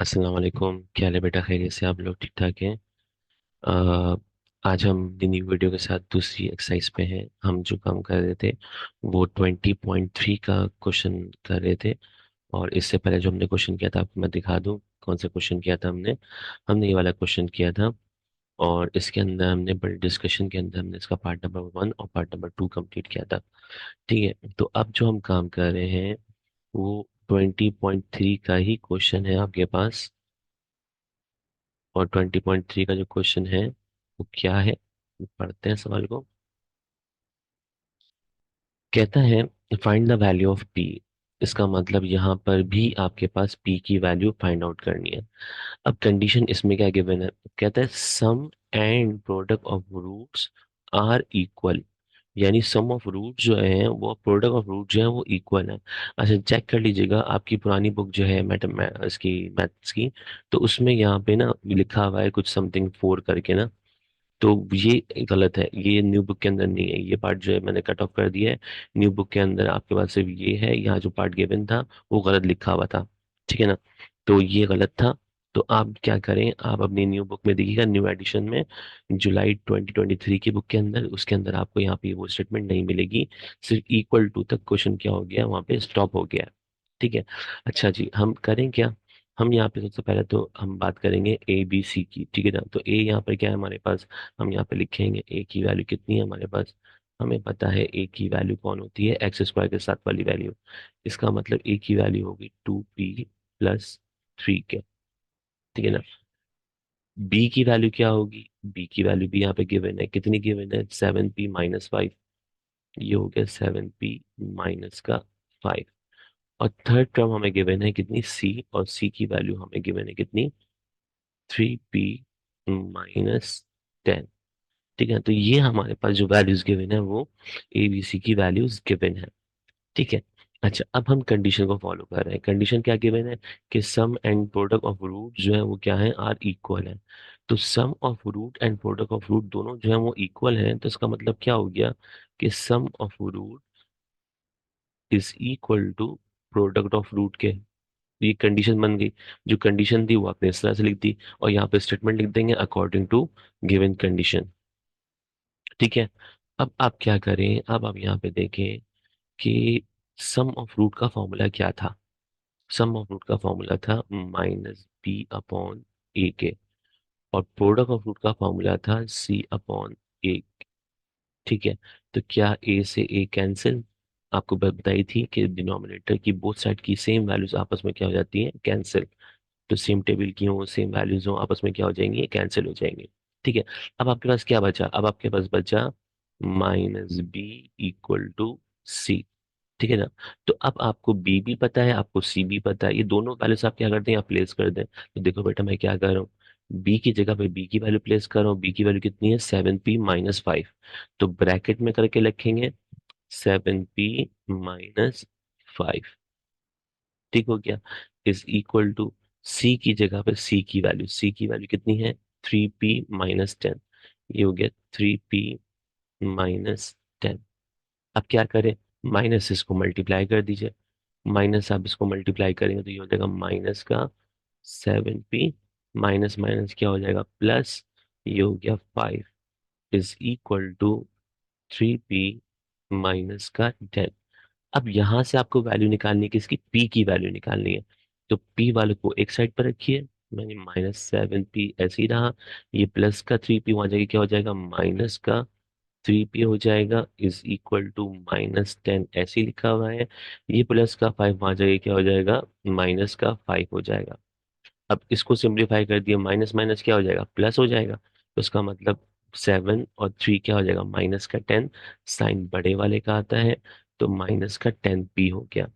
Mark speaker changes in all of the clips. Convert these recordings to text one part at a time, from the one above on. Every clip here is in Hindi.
Speaker 1: अस्सलाम वालेकुम। क्या हाल है बेटा? खैरियत से आप लोग ठीक ठाक हैं? अ, आज हम न्यू वीडियो के साथ दूसरी एक्सरसाइज पे हैं। हम जो काम कर रहे थे वो 20.3 का क्वेश्चन कर रहे थे। और इससे पहले जो हमने क्वेश्चन किया था आपको मैं दिखा दूं कौन सा क्वेश्चन किया था हमने। हमने ये वाला क्वेश्चन किया था। और इसके अंदर हमने बड़े डिस्कशन के अंदर हमने इसका पार्ट नंबर 1 और पार्ट नंबर 2 कंप्लीट किया था। ठीक है, तो अब जो हम काम कर रहे हैं वो 20.3 का ही क्वेश्चन है आपके पास। और 20.3 का जो क्वेश्चन है वो क्या है, पढ़ते हैं सवाल को। कहता है find the value of P. इसका मतलब यहाँ पर भी आपके पास पी की वैल्यू फाइंड आउट करनी है। अब कंडीशन इसमें क्या गिवन है, कहता है sum and product of roots are equal. यानी सम ऑफ रूट जो है वो प्रोडक्ट ऑफ रूट जो है वो इक्वल है। अच्छा, चेक कर लीजिएगा आपकी पुरानी बुक जो है इसकी मैथ्स की। तो उसमें यहाँ पे ना लिखा हुआ है कुछ समथिंग 4 करके ना। तो ये गलत है, ये न्यू बुक के अंदर नहीं है। ये पार्ट जो है मैंने कट ऑफ कर दिया है। न्यू बुक के अंदर आपके पास सिर्फ ये है, यहाँ जो पार्ट गिवन था वो गलत लिखा हुआ था। ठीक है ना? तो ये गलत था। तो आप क्या करें, आप अपनी न्यू बुक में देखिएगा, न्यू एडिशन में जुलाई 2023 की बुक के अंदर, उसके अंदर आपको यहाँ पे वो स्टेटमेंट नहीं मिलेगी। सिर्फ इक्वल टू तक क्वेश्चन क्या हो गया, वहां पे स्टॉप हो गया है। ठीक है। अच्छा जी, हम करें क्या? हम यहाँ पे सबसे पहले तो हम बात करेंगे ए बी सी की। ठीक है ना? तो ए यहाँ पर क्या है हमारे पास, हम यहाँ पे लिखेंगे ए की वैल्यू कितनी है हमारे पास। हमें पता है ए की वैल्यू कौन होती है, एक्स स्क्वायर के साथ वाली वैल्यू। इसका मतलब ए की वैल्यू होगी 2p+3 के। ठीक है ना? बी की वैल्यू क्या होगी, बी की वैल्यू भी यहाँ पे गिवन है, कितनी गिवन है, 7p-5। ये हो गया 7p-5। और थर्ड टर्म हमें गिवन है कितनी, सी, और सी की वैल्यू हमें गिवन है कितनी, 3p-10। ठीक है, तो ये हमारे पास जो वैल्यूज गिवन है वो ए बी सी की वैल्यूज गिवन है। ठीक है। अच्छा, अब हम कंडीशन को फॉलो कर रहे हैं। कंडीशन क्या गिवन है कि sum and product of root जो है वो क्या है, आर इक्वल है। तो sum of root and product of root दोनों जो है वो इक्वल है, तो इसका मतलब क्या हो गया कि sum of root is equal to product of root के। ये कंडीशन बन गई। जो कंडीशन थी वो आपने इस तरह से लिख दी, और यहाँ पे स्टेटमेंट लिख देंगे अकॉर्डिंग टू गिवन कंडीशन। ठीक है। अब आप क्या करें, अब आप यहाँ पे देखें कि सम ऑफ रूट का फॉर्मूला क्या था। सम ऑफ रूट का फॉर्मूला था -b/a के। और प्रोडक्ट ऑफ रूट का फॉर्मूला था c/a। ठीक है। तो क्या ए से ए कैंसिल, आपको बात बताई थी कि डिनोमिनेटर की बोथ साइड की सेम वैल्यूज आपस में क्या हो जाती हैं, कैंसिल। तो सेम टेबल की हो, सेम वैल्यूज हो, आपस में क्या हो जाएंगी, कैंसिल हो जाएंगे। ठीक है। अब आपके पास क्या बचा, अब आपके पास बचा -b=c। ठीक है ना? तो अब आपको बी भी पता है, आपको सी भी पता है, ये दोनों वैल्यूज आप क्या करते हैं, आप प्लेस कर दें। तो देखो बेटा मैं क्या कर रहा हूँ, बी की जगह पे बी की वैल्यू प्लेस कर रहा हूँ। बी की वैल्यू कितनी है, 7p-5। तो ब्रैकेट में करके लिखेंगे 7p-5। ठीक हो गया। इज इक्वल टू सी की जगह पे सी की वैल्यू, सी की वैल्यू कितनी है, 3p-10। ये हो गया 3p-10। अब क्या करें, माइनस इसको मल्टीप्लाई कर दीजिए। माइनस आप इसको मल्टीप्लाई करेंगे तो ये हो जाएगा माइनस का 7p, माइनस माइनस क्या हो जाएगा, प्लस। ये हो गया 5 इज इक्वल टू 3p-10। अब यहां से आपको वैल्यू निकालनी है, किसकी, पी की वैल्यू निकालनी है। तो पी वाले को एक साइड पर रखिए, मैंने -7p ऐसे ही रहा। ये प्लस का 3p वहां जाके क्या हो जाएगा, माइनस का 3p हो जाएगा, इज इक्वल टू -10 ऐसे ही लिखा हुआ है। ये प्लस का 5 वहां जाके क्या हो जाएगा, माइनस का 5 हो जाएगा। अब इसको सिंप्लीफाई कर दिया, माइनस माइनस क्या हो जाएगा, प्लस हो जाएगा। तो इसका मतलब 7 और 3 क्या हो जाएगा, -10। साइन बड़े वाले का आता है, तो -10p हो गया।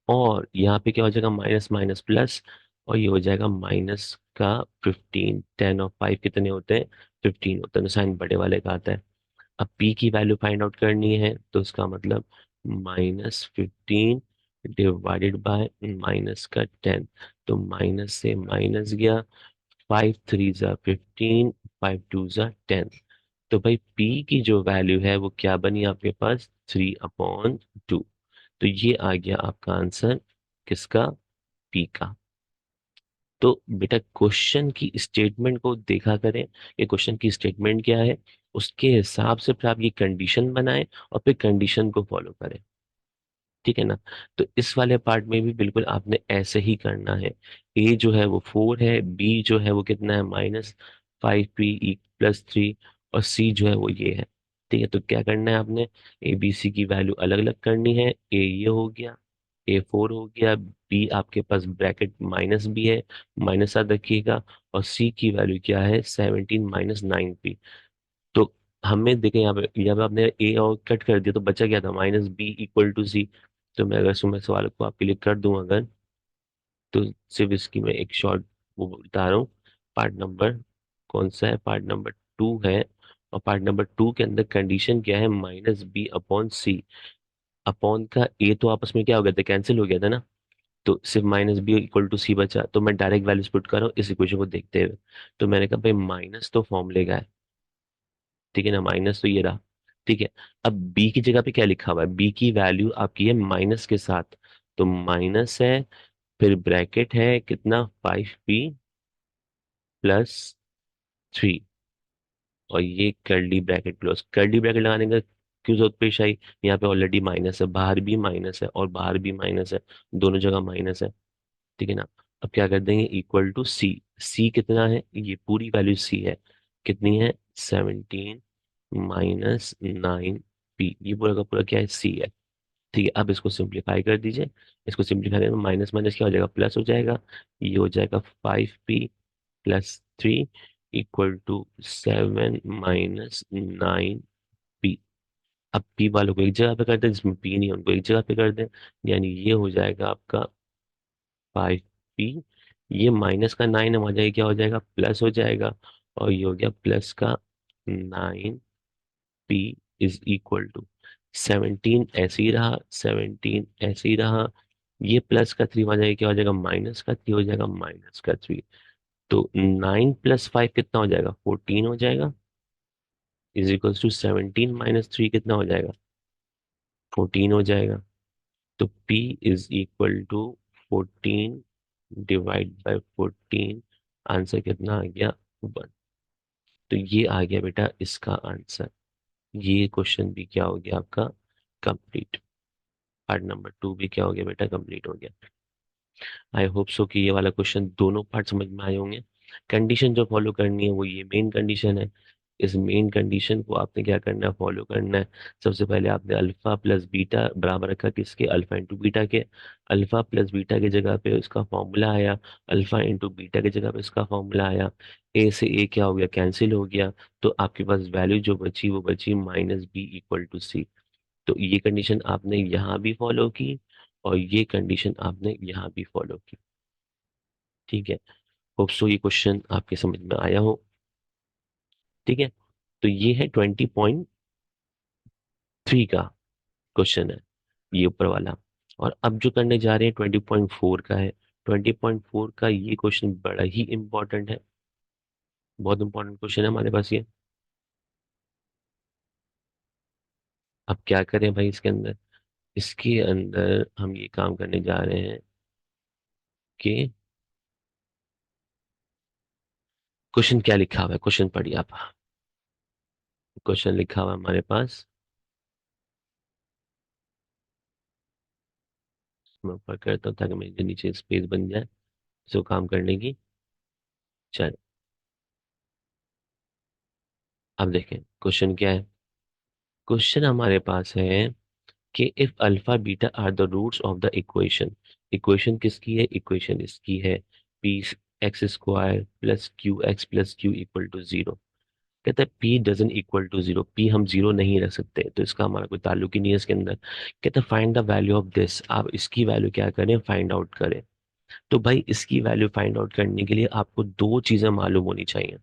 Speaker 1: और यहाँ पे क्या हो जाएगा, माइनस माइनस प्लस, और ये हो जाएगा माइनस का 15। 10 और 5 कितने होते हैं, 15 होते हैं, तो साइन बड़े वाले का आता है। अब p की वैल्यू फाइंड आउट करनी है, तो इसका मतलब -15 डिवाइडेड बाय -10। तो माइनस से माइनस गया, 5 3 ज़ा 15, 5 2 ज़ा 10। तो भाई p की जो वैल्यू है वो क्या बनी आपके पास, 3/2। तो ये आ गया आपका आंसर, किसका, p का। तो बेटा क्वेश्चन की स्टेटमेंट को देखा करें, ये क्वेश्चन की स्टेटमेंट क्या है, उसके हिसाब से फिर आप ये कंडीशन बनाएं और फिर कंडीशन को फॉलो करें। ठीक है ना। तो इस वाले पार्ट में भी बिल्कुल आपने ऐसे ही करना है। ए जो है वो 4 है, बी जो है वो कितना है -5p +3, और सी जो है वो ये है। ठीक है, तो क्या करना है आपने, ए बी सी की वैल्यू अलग अलग करनी है। ए ये हो गया, A4 हो गया, बी आपके पास ब्रैकेट माइनस बी है, माइनस साथ रखिएगा, और सी की वैल्यू क्या है 17 - 9p। तो हमें देखें यहाँ पे आपने ए और कट कर दिया तो बचा क्या था, -b = c। तो मैं अगर सुबह सवाल को आपके लिए कर दूं अगर, तो सिर्फ इसकी मैं एक शॉर्ट वो बता रहा हूँ। पार्ट नंबर कौन सा है, पार्ट नंबर 2 है। और पार्ट नंबर 2 के अंदर कंडीशन क्या है, -b/c। अपॉन का ए तो आपस में क्या हो गया था, कैंसिल हो गया था ना। तो सिर्फ -b = c बचा, तो मैं डायरेक्ट वैल्यूज पुट कर रहा हूँ इस इक्वेशन को देखते हुए। तो मैंने कहा भाई माइनस तो फॉर्मूले का है, ठीक है ना, माइनस तो ये रहा। ठीक है, अब बी की जगह पे क्या लिखा हुआ है, बी की वैल्यू आपकी है माइनस के साथ, तो माइनस है, फिर ब्रैकेट है कितना 5p + 3, और ये curly bracket close. Curly bracket लगाने का क्यों जरूरत पेश आई, यहाँ पे ऑलरेडी माइनस है, बाहर भी माइनस है और बाहर भी माइनस है, दोनों जगह माइनस है। ठीक है ना। अब क्या कर देंगे, इक्वल टू सी। सी कितना है, ये पूरी वैल्यू सी है, कितनी है 17 - 9p, ये पूरा का पूरा क्या है, सी है। ठीक है, अब इसको सिंप्लीफाई कर दीजिए। इसको सिंप्लीफाई करने में माइनस माइनस क्या हो जाएगा, प्लस हो जाएगा। ये हो जाएगा 5p + 3 = 7 - 9p। अब p वालों को एक जगह पे कर दें, जिसमें p नहीं है उनको एक जगह पे कर दें, यानी ये हो जाएगा आपका 5p। ये माइनस का 9 है, वहां जाके क्या हो जाएगा, प्लस हो जाएगा। और ये हो गया प्लस का 9p = 17, ऐसे ही रहा, 17 ऐसे ही रहा। ये प्लस का 3 वहां जाके क्या हो जाएगा, माइनस का 3 हो जाएगा, -3। तो 9 + 5 कितना हो जाएगा, 14 हो जाएगा, = 17 - 3 कितना हो जाएगा, 14 हो जाएगा। तो p = 14 ÷ 14, आंसर कितना आ गया, 1। तो ये आ गया बेटा इसका आंसर। ये क्वेश्चन भी क्या हो गया आपका, कंप्लीट। पार्ट नंबर 2 भी क्या हो गया बेटा, कंप्लीट हो गया। आई होप सो कि ये वाला क्वेश्चन दोनों पार्ट समझ में आए होंगे। कंडीशन जो फॉलो करनी है वो ये मेन कंडीशन है। इस मेन कंडीशन को आपने क्या करना है, फॉलो करना है। सबसे पहले आपने अल्फा प्लस बीटा बराबर रखा किसके, अल्फा इंटू बीटा के। अल्फा प्लस बीटा की जगह पे उसका फॉर्मूला आया, अल्फा इंटू बीटा की जगह पे इसका फॉर्मूला आया। ए से ए क्या हो गया, कैंसिल हो गया। तो आपके पास वैल्यू जो बची वो बची -b = c। तो ये कंडीशन आपने यहाँ भी फॉलो की, और ये कंडीशन आपने यहाँ भी फॉलो की। ठीक है, होप सो ये क्वेश्चन आपके समझ में आया हो। ठीक है, तो ये है 20.3 का क्वेश्चन है, ये ऊपर वाला। और अब जो करने जा रहे हैं 20.4 का है। 20.4 का ये क्वेश्चन बड़ा ही इंपॉर्टेंट है, बहुत इंपॉर्टेंट क्वेश्चन है हमारे पास ये। अब क्या करें भाई इसके अंदर, इसके अंदर हम ये काम करने जा रहे हैं कि क्वेश्चन क्या लिखा हुआ है, क्वेश्चन पढ़िए आप। क्वेश्चन लिखा हुआ है हमारे पास, मैं ऊपर करता हूँ ताकि मेरे नीचे स्पेस बन जाए इसको काम करने की। चल, अब देखें क्वेश्चन क्या है। क्वेश्चन हमारे पास है कि if alpha beta are the roots of the equation. Equation किसकी है, इक्वेशन इसकी है, p(x² + qx + q = 0। कहता है p doesn't equal to 0, p हम 0 नहीं रख सकते, तो इसका हमारा कोई ताल्लुक ही नहीं है इसके अंदर। कहता है find the value of this, आप इसकी वैल्यू क्या करें, फाइंड आउट करें। तो भाई इसकी वैल्यू फाइंड आउट करने के लिए आपको दो चीजें मालूम होनी चाहिए।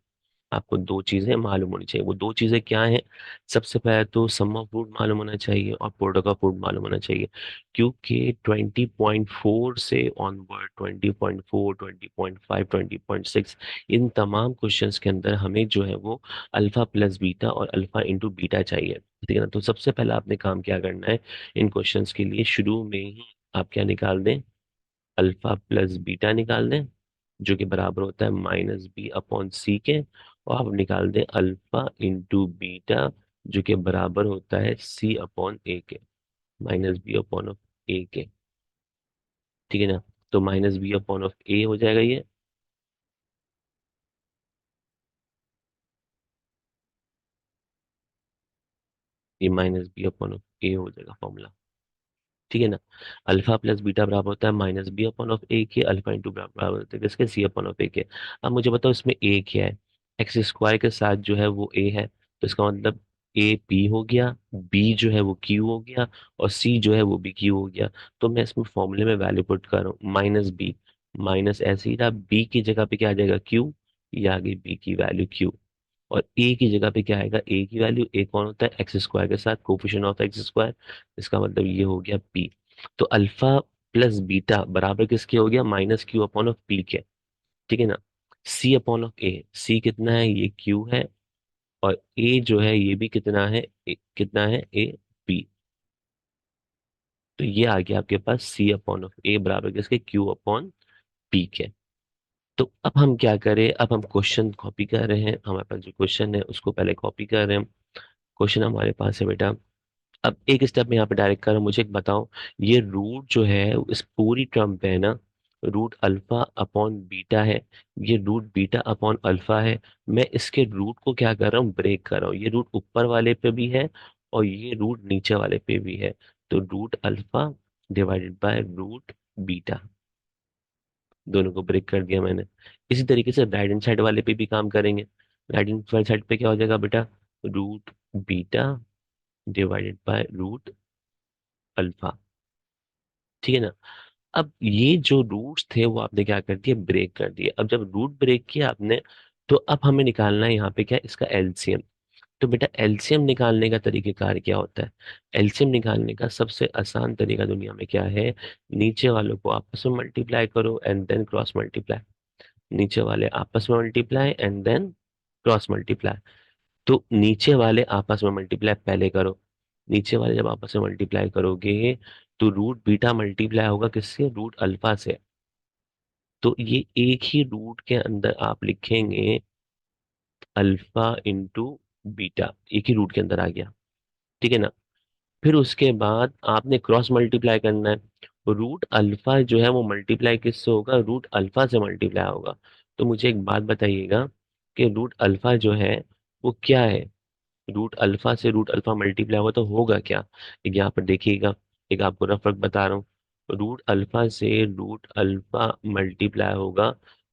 Speaker 1: आपको दो चीजें मालूम होनी चाहिए, वो दो चीजें क्या हैं, सबसे पहले तो सम ऑफ रूट मालूम होना चाहिए और प्रोडक्ट ऑफ रूट मालूम होना चाहिए। क्योंकि 20.4 से ऑनवर्ड, 20.4, 20.5, 20.6, इन तमाम क्वेश्चंस के अंदर हमें जो है वो अल्फा प्लस बीटा और अल्फा इंटू बीटा चाहिए। ठीक है ना। तो सबसे पहले आपने काम क्या करना है, इन क्वेश्चंस के लिए शुरू में ही आप क्या निकाल दें, अल्फा प्लस बीटा निकाल दें। जो कि बराबर होता है माइनस बी अपॉन सी के, और आप निकाल दें अल्फा इंटू बीटा, जो कि बराबर होता है सी अपॉन ए के, माइनस बी अपॉन ऑफ ए के। ठीक है ना? तो माइनस बी अपॉन ऑफ ए हो जाएगा ये माइनस बी अपॉन ऑफ ए हो जाएगा फॉर्मूला। ठीक है ना? अल्फा प्लस बीटा बराबर होता है माइनस बी अपॉन ऑफ ए के, अल्फा इंटू बराबर होता है किसके, सी अपॉन ऑफ ए के। अब मुझे बताओ इसमें ए क्या है? एक्स स्क्वायर के साथ जो है वो ए है, तो इसका मतलब ए पी हो गया, बी जो है वो क्यू हो गया, और सी जो है वो भी क्यू हो गया। तो मैं इसमें फॉर्मूले में वैल्यू पुट कर रहा हूँ माइनस बी, माइनस ऐसे ही रहा, बी की जगह पे क्या आ जाएगा क्यू, ये आ गई बी की वैल्यू क्यू। और ए की जगह पे क्या आएगा, ए की वैल्यू, ए कौन होता है, एक्स स्क्वायर के साथ कोफिशिएंट ऑफ एक्स स्क्वायर, इसका मतलब ये हो गया पी। तो अल्फा प्लस बीटा बराबर किसके हो गया, minus Q upon of P के। ठीक है ना? सी अपॉन ऑफ ए, सी कितना है, ये क्यू है, और ए जो है ये भी कितना है, कितना है, ए पी। तो ये आ गया आपके पास सी अपॉन ऑफ ए बराबर किसके, क्यू अपॉन पी के। तो अब हम क्या करें, अब हम क्वेश्चन कॉपी कर रहे हैं, हमारे पास जो क्वेश्चन है उसको पहले कॉपी कर रहे हैं। क्वेश्चन हमारे पास है बेटा, अब एक स्टेप में यहाँ पे डायरेक्ट कर रहा हूं, मुझे एक बताओ, ये रूट जो है इस पूरी टर्म पे है ना, रूट अल्फा अपॉन बीटा है, ये रूट बीटा अपॉन अल्फा है। मैं इसके रूट को क्या कर रहा हूँ, ब्रेक कर रहा हूँ, ये रूट ऊपर वाले पे भी है और ये रूट नीचे वाले पे भी है। तो root alpha divided by root beta, दोनों को ब्रेक कर दिया मैंने। इसी तरीके से राइट हैंड साइड वाले पे भी काम करेंगे। राइट हैंड साइड पे क्या हो जाएगा बेटा, root beta divided by root alpha. ठीक है ना? अब ये जो रूट्स थे वो आपने क्या कर दिया, ब्रेक कर दिए। अब जब रूट ब्रेक किया आपने, तो अब हमें निकालना है यहाँ पे क्या, इसका एलसीएम। तो बेटा एलसीएम निकालने का तरीकेकार क्या होता है, एलसीएम निकालने का सबसे आसान तरीका दुनिया में क्या है, नीचे वालों को आपस में मल्टीप्लाई करो एंड देन क्रॉस मल्टीप्लाई, नीचे वाले आपस में multiply and then cross multiply. तो नीचे वाले आपस में मल्टीप्लाई पहले करो, नीचे वाले जब आपस में मल्टीप्लाई करोगे तो रूट बीटा मल्टीप्लाई होगा किससे, रूट अल्फा से। तो ये एक ही रूट के अंदर आप लिखेंगे अल्फा इंटू बीटा, एक ही रूट के अंदर आ गया। ठीक है ना? फिर उसके बाद आपने क्रॉस मल्टीप्लाई करना है, रूट अल्फा जो है वो मल्टीप्लाई किससे होगा, रूट अल्फा से मल्टीप्लाई होगा। तो मुझे एक बात बताइएगा कि रूट अल्फा जो है वो क्या है, रूट अल्फा से रूट अल्फा मल्टीप्लाई हुआ तो होगा क्या, एक यहाँ पर देखिएगा, एक आपको रफ रफ बता रहा हूँ, रूट अल्फा से रूट अल्फा मल्टीप्लाई होगा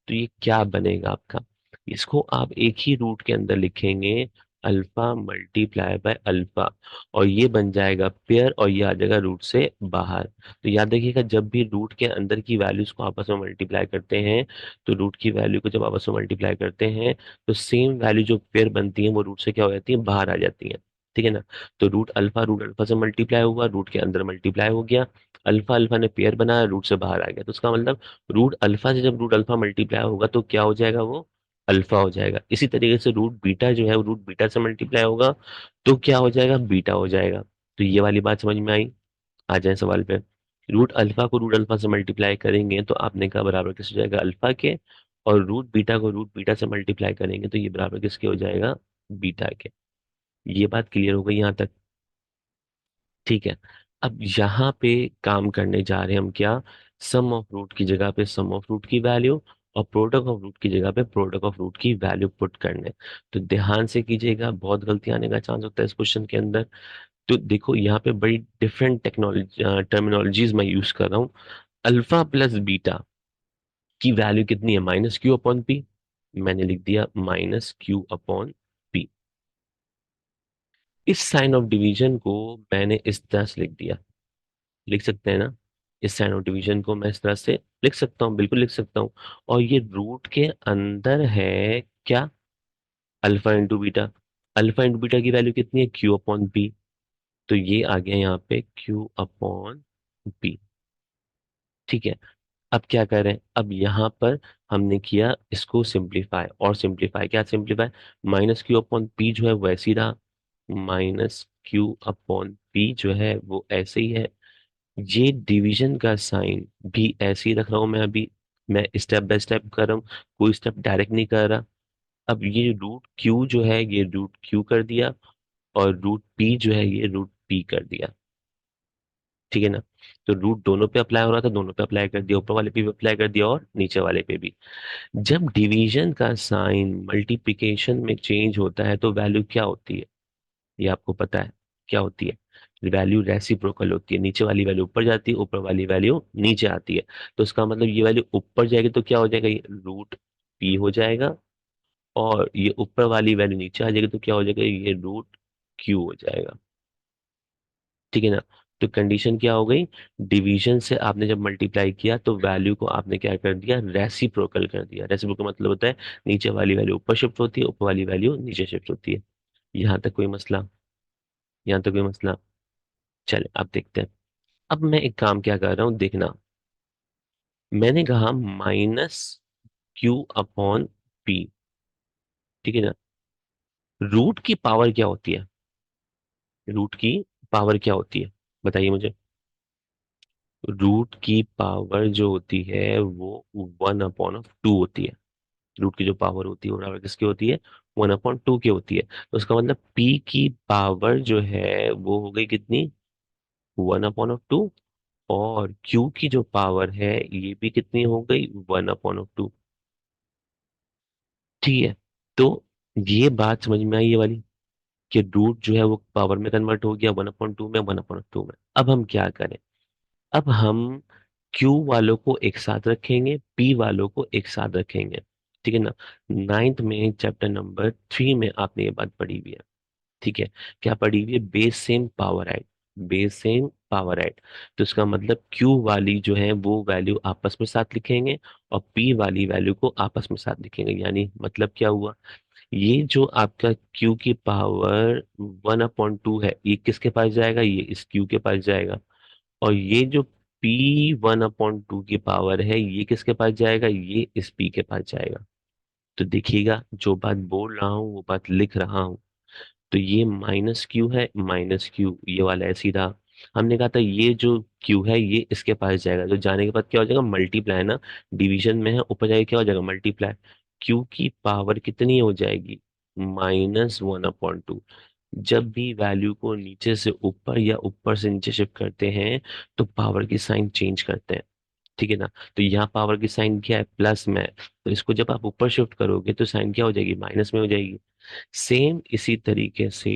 Speaker 1: तो ये क्या बनेगा आपका, इसको आप एक ही रूट के अंदर लिखेंगे अल्फा मल्टीप्लाई बाय अल्फा, और ये बन जाएगा पेयर, और ये आ जाएगा रूट से बाहर। तो याद रखिएगा जब भी रूट के अंदर की वैल्यूज को आपस में मल्टीप्लाई करते हैं, तो रूट की वैल्यू को जब आपस में मल्टीप्लाई करते हैं तो सेम वैल्यू जो पेयर बनती है वो रूट से क्या हो जाती है, बाहर आ जाती है। ठीक है ना? तो रूट अल्फा से मल्टीप्लाई हुआ, रूट के अंदर मल्टीप्लाई हो गया, अल्फा अल्फा ने पेयर बनाया, रूट से बाहर आ गया, तो उसका मतलब रूट अल्फा से जब रूट अल्फा मल्टीप्लाई होगा तो क्या हो जाएगा, वो अल्फा हो जाएगा। इसी तरीके से रूट बीटा जो है वो रूट बीटा से मल्टीप्लाई होगा तो क्या हो जाएगा, बीटा हो जाएगा। तो ये वाली बात समझ में आई? आ जाए सवाल पे, रूट अल्फा को रूट अल्फा से मल्टीप्लाई करेंगे तो आपने कहा बराबर किस हो जाएगा, अल्फा के, और रूट बीटा को रूट बीटा से मल्टीप्लाई करेंगे तो ये बराबर किसके हो जाएगा, बीटा के। ये बात क्लियर हो गई यहाँ तक? ठीक है। अब यहाँ पे काम करने जा रहे हैं हम क्या, सम ऑफ रूट की जगह पे सम ऑफ रूट की वैल्यू, और प्रोडक्ट ऑफ रूट की जगह पे प्रोडक्ट ऑफ रूट की वैल्यू पुट करने। तो ध्यान से कीजिएगा, बहुत गलती आने का चांस होता है इस क्वेश्चन के अंदर। तो देखो यहाँ पे बड़ी डिफरेंट टेक्नोलॉजी टर्मिनोलॉजीज मैं यूज कर रहा हूँ। अल्फा प्लस बीटा की वैल्यू कितनी है, माइनस क्यू अपॉन पी, मैंने लिख दिया माइनस क्यू अपॉन पी। इस साइन ऑफ डिवीजन को मैंने इस तरह से लिख दिया, लिख सकते हैं ना, इस साइन ऑफ डिवीजन को मैं इस तरह से लिख सकता हूँ, बिल्कुल लिख सकता हूँ। और ये रूट के अंदर है क्या, alpha into beta, alpha into beta की वैल्यू कितनी है, क्यू अपॉन पी। तो ये आ गया यहाँ पे क्यू अपॉन पी। ठीक है। अब क्या करें, अब यहाँ पर हमने किया इसको सिंप्लीफाई, और सिंप्लीफाई क्या simplify, minus Q upon P जो है वैसे ही रहा, माइनस क्यू अपॉन पी जो है वो ऐसे ही है। ये डिवीजन का साइन भी ऐसे ही रख रहा हूं मैं अभी, मैं स्टेप बाय स्टेप कर रहा हूँ, कोई स्टेप डायरेक्ट नहीं कर रहा। अब ये रूट क्यू जो है ये रूट क्यू कर दिया, और रूट पी जो है ये रूट पी कर दिया। ठीक है ना। तो रूट दोनों पे अप्लाई हो रहा था, दोनों पे अप्लाई कर दिया, ऊपर वाले पे भी अप्लाई कर दिया और नीचे वाले पे भी। जब डिवीजन का साइन मल्टीप्लिकेशन में चेंज होता है तो वैल्यू क्या होती है, ये आपको पता है क्या होती है? वैल्यू रेसिप्रोकल होती है, नीचे वाली वैल्यू ऊपर जाती है, ऊपर वाली वैल्यू नीचे आती है। तो इसका मतलब ये वैल्यू ऊपर जाएगी तो क्या हो जाएगा, ये रूट पी हो जाएगा, और ये ऊपर वाली वैल्यू नीचे आ जाएगी तो क्या हो जाएगा, ये रूट क्यू हो जाएगा। ठीक है ना। तो कंडीशन क्या हो गई, डिवीजन से आपने जब मल्टीप्लाई किया तो वैल्यू को आपने क्या कर दिया, रेसिप्रोकल कर दिया। रेसिप्रोकल मतलब होता है नीचे वाली वैल्यू ऊपर शिफ्ट होती है, ऊपर वाली वैल्यू नीचे शिफ्ट होती है। यहाँ तक कोई मसला? यहाँ तक कोई मसला? चले अब देखते हैं। अब मैं एक काम क्या कर रहा हूँ देखना, मैंने कहा माइनस क्यू अपॉन पी। ठीक है ना। रूट की पावर क्या होती है, रूट की पावर क्या होती है, बताइए मुझे। रूट की पावर जो होती है वो 1/2 होती है। रूट की जो पावर होती है वो बराबर किसकी होती है, 1/2 की होती है। तो उसका मतलब पी की पावर जो है वो हो गई कितनी, 1/2। और क्यू की जो पावर है ये भी कितनी हो गई, 1/2। ठीक है। तो ये बात समझ में आई ये वाली, कि रूट जो है वो पावर में कन्वर्ट हो गया 1/2 में, 1/2 में। अब हम क्या करें, अब हम क्यू वालों को एक साथ रखेंगे, पी वालों को एक साथ रखेंगे। ठीक है ना। नाइन्थ में चैप्टर नंबर 3 में आपने ये बात पढ़ी हुई है। ठीक है। क्या पढ़ी हुई है, base same power add, base same power add. तो इसका मतलब क्यू वाली जो है वो वैल्यू आपस में साथ लिखेंगे, और पी वाली वैल्यू को आपस में साथ लिखेंगे। यानी मतलब क्या हुआ, ये जो आपका क्यू की पावर 1/2 है ये किसके पास जाएगा, ये इस क्यू के पास जाएगा। और ये जो पी 1/2 की पावर है ये किसके पास जाएगा, ये इस पी के पास जाएगा। तो देखिएगा जो बात बोल रहा हूँ वो बात लिख रहा हूँ। तो ये माइनस क्यू है, माइनस क्यू ये वाला ऐसे ही रहा। हमने कहा था ये जो क्यू है ये इसके पास जाएगा, तो जाने के बाद क्या हो जाएगा, मल्टीप्लाई ना, डिवीजन में है ऊपर जाके क्या हो जाएगा, मल्टीप्लाई। क्यू की पावर कितनी हो जाएगी, -1/2। जब भी वैल्यू को नीचे से ऊपर या ऊपर से नीचे शिफ्ट करते हैं तो पावर की साइन चेंज करते हैं। ठीक है ना। तो यहाँ पावर की साइन क्या है, प्लस में है। तो इसको जब आप ऊपर शिफ्ट करोगे तो साइन क्या हो जाएगी, माइनस में हो जाएगी। सेम इसी तरीके से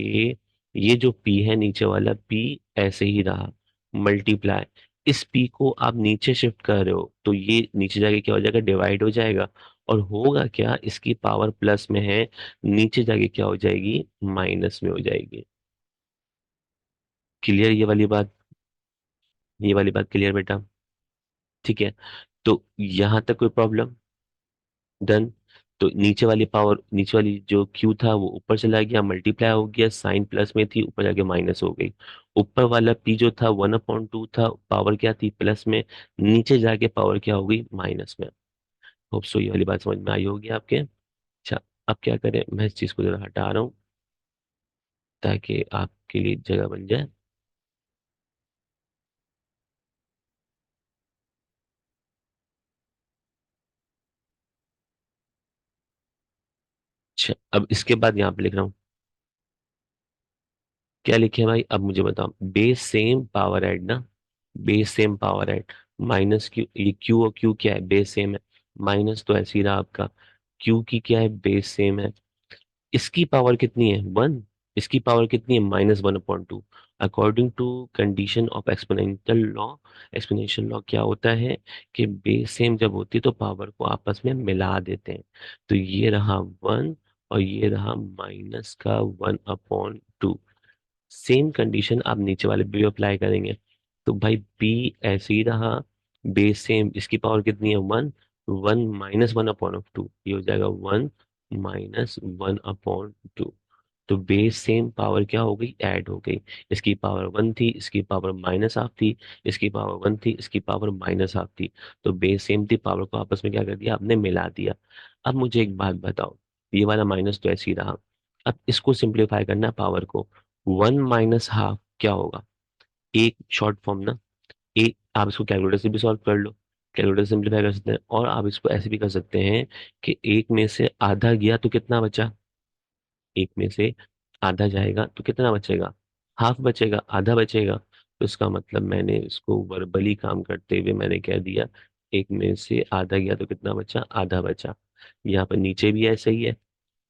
Speaker 1: ये जो पी है नीचे वाला पी ऐसे ही रहा, मल्टीप्लाई। इस पी को आप नीचे शिफ्ट कर रहे हो तो ये नीचे जाके क्या हो जाएगा, डिवाइड हो जाएगा। और होगा क्या, इसकी पावर प्लस में है, नीचे जाके क्या हो जाएगी, माइनस में हो जाएगी। क्लियर ये वाली बात, ये वाली बात क्लियर बेटा? ठीक है। तो यहां तक कोई प्रॉब्लम? डन। तो नीचे वाली पावर, नीचे वाली जो क्यू था वो ऊपर चला गया, मल्टीप्लाई हो गया, साइन प्लस में थी ऊपर जाके माइनस हो गई। ऊपर वाला पी जो था 1/2 था, पावर क्या थी, प्लस में, नीचे जाके पावर क्या हो गई, माइनस में। होप सो ये वाली बात समझ में आई होगी आपके। अच्छा। अब क्या करें, मैं इस चीज को जरा हटा रहा हूँ ताकि आपके लिए जगह बन जाए। अच्छा, अब इसके बाद यहाँ पे लिख रहा हूँ, क्या लिखे भाई, अब मुझे बताओ, बेस सेम पावर ऐड ना, base same power add, minus Q, ये क्यू और क्यू क्या है, बेस सेम है। माइनस तो ऐसे ही रहा आपका, क्यू की क्या है, बेस सेम है। इसकी पावर कितनी है, 1। इसकी पावर कितनी है, -1/2। According to condition of exponential law, exponential law क्या होता है कि बेस सेम जब होती है तो पावर को आपस में मिला देते हैं। तो ये रहा 1, और ये रहा माइनस का 1/2। सेम कंडीशन आप नीचे वाले पे भी अप्लाई करेंगे। तो भाई बी ऐसे ही रहा, बेस सेम, इसकी पावर कितनी है, 1। 1 -1/2 ये हो जाएगा 1 -1/2। तो बेस सेम पावर क्या हो गई, ऐड हो गई। इसकी पावर 1 थी, इसकी पावर -1/2 थी, इसकी पावर 1 थी, इसकी पावर -1/2 थी। तो बेस सेम थी, पावर को आपस में क्या कर दिया, आपने मिला दिया। अब मुझे एक बात बताओ, ये वाला माइनस तो ऐसे ही रहा, अब इसको सिंप्लीफाई करना है पावर को। 1 -1/2 क्या होगा, एक शॉर्ट फॉर्म ना, एक आप इसको कैलकुलेटर से भी सॉल्व कर लो। कैलकुलेटर सिंप्लीफाई कर सकते हैं। और आप इसको ऐसे भी कर सकते हैं कि एक में से आधा गया तो कितना बचा, एक में से आधा जाएगा तो कितना बचेगा, हाफ बचेगा, आधा बचेगा। तो इसका मतलब मैंने इसको वर्बली काम करते हुए मैंने कह दिया, एक में से आधा गया तो कितना बचा, आधा बचा। यहाँ पर नीचे भी ऐसा ही है,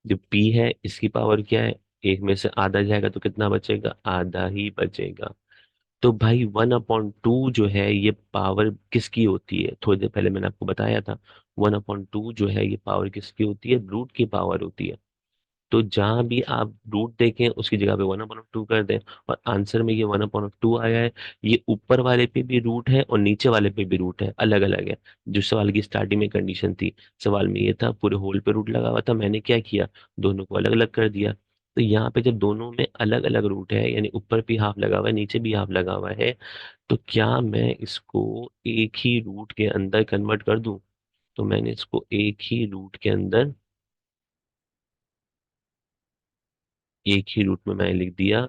Speaker 1: जो पी है इसकी पावर क्या है, एक में से आधा जाएगा तो कितना बचेगा, आधा ही बचेगा। तो भाई 1/2 जो है ये पावर किसकी होती है, थोड़ी देर पहले मैंने आपको बताया था। 1/2 जो है ये पावर किसकी होती है, रूट की पावर होती है। तो जहां भी आप रूट देखें उसकी जगह पे 1/2 कर दें, और आंसर में ये 1/2 आया है। ये ऊपर वाले पे भी रूट है और नीचे वाले पे भी रूट है, अलग अलग है। जो सवाल की स्टार्टिंग में कंडीशन थी, सवाल में ये था पूरे होल पे रूट लगा हुआ था, मैंने क्या किया, दोनों को अलग अलग कर दिया। तो यहाँ पे जब दोनों में अलग अलग रूट है, यानी ऊपर भी हाफ लगा हुआ है नीचे भी हाफ लगा हुआ है, तो क्या मैं इसको एक ही रूट के अंदर कन्वर्ट कर दूं। तो मैंने इसको एक ही रूट के अंदर, एक ही रूट में मैंने लिख दिया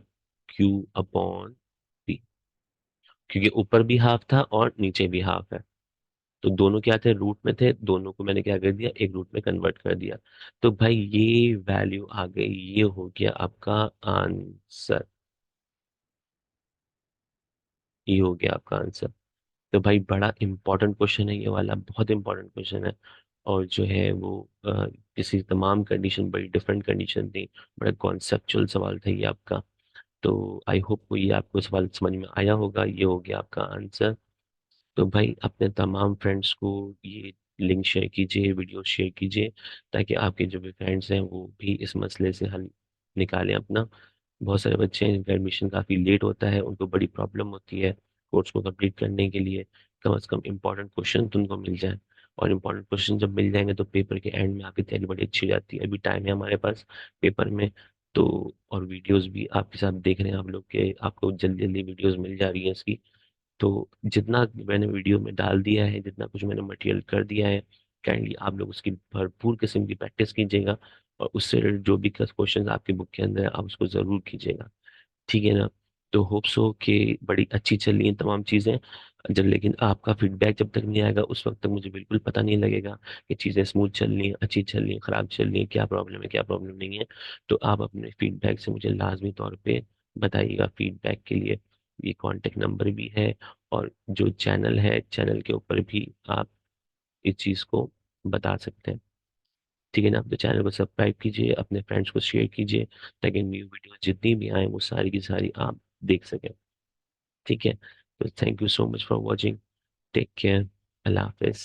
Speaker 1: Q/P, क्योंकि ऊपर भी हाफ था और नीचे भी हाफ है। तो दोनों क्या थे, रूट में थे, दोनों को मैंने क्या कर दिया, एक रूट में कन्वर्ट कर दिया। तो भाई ये वैल्यू आ गई, ये हो गया आपका आंसर, ये हो गया आपका आंसर। तो भाई बड़ा इंपॉर्टेंट क्वेश्चन है ये वाला, बहुत इंपॉर्टेंट क्वेश्चन है। और जो है वो किसी तमाम कंडीशन, बड़ी डिफरेंट कंडीशन थी, बड़ा कॉन्सेप्चुअल सवाल था ये आपका। तो आई होप ये आपको सवाल समझ में आया होगा, ये हो गया आपका आंसर। तो भाई अपने तमाम फ्रेंड्स को ये लिंक शेयर कीजिए, वीडियो शेयर कीजिए, ताकि आपके जो भी फ्रेंड्स हैं वो भी इस मसले से हल निकालें अपना। बहुत सारे बच्चे हैं जिनका एडमिशन काफ़ी लेट होता है, उनको बड़ी प्रॉब्लम होती है कोर्स को कंप्लीट करने के लिए। कम से कम इंपॉर्टेंट क्वेश्चन तो उनको मिल जाए, और इम्पोर्टेंट क्वेश्चन जब मिल जाएंगे तो पेपर के एंड में आपकी तैयारी बड़ी अच्छी हो जाती है। अभी टाइम है हमारे पास पेपर में, तो और वीडियोस भी आपके साथ देख रहे हैं आप लोग के, आपको जल्दी जल्दी वीडियोस मिल जा रही है इसकी। तो जितना मैंने वीडियो में डाल दिया है, जितना कुछ मैंने मटेरियल कर दिया है, काइंडली आप लोग उसकी भरपूर किस्म की प्रैक्टिस कीजिएगा, और उससे related जो भी क्वेश्चन आपके बुक के अंदर है आप उसको ज़रूर कीजिएगा, ठीक है ना। तो होप सो कि बड़ी अच्छी चल रही हैं तमाम चीज़ें। जब लेकिन आपका फीडबैक जब तक नहीं आएगा उस वक्त तक मुझे बिल्कुल पता नहीं लगेगा कि चीज़ें स्मूथ चल रही हैं, अच्छी चल रही हैं, ख़राब चल रही हैं, क्या प्रॉब्लम है क्या प्रॉब्लम नहीं है। तो आप अपने फीडबैक से मुझे लाजमी तौर पे बताइएगा। फीडबैक के लिए ये कॉन्टेक्ट नंबर भी है, और जो चैनल है चैनल के ऊपर भी आप इस चीज़ को बता सकते हैं, ठीक है ना। तो चैनल को सब्सक्राइब कीजिए, अपने फ्रेंड्स को शेयर कीजिए, ताकि न्यू वीडियो जितनी भी आए वो सारी की सारी आप देख सकें, ठीक है। तो thank you so much for watching, take care, अल्लाह हाफिज।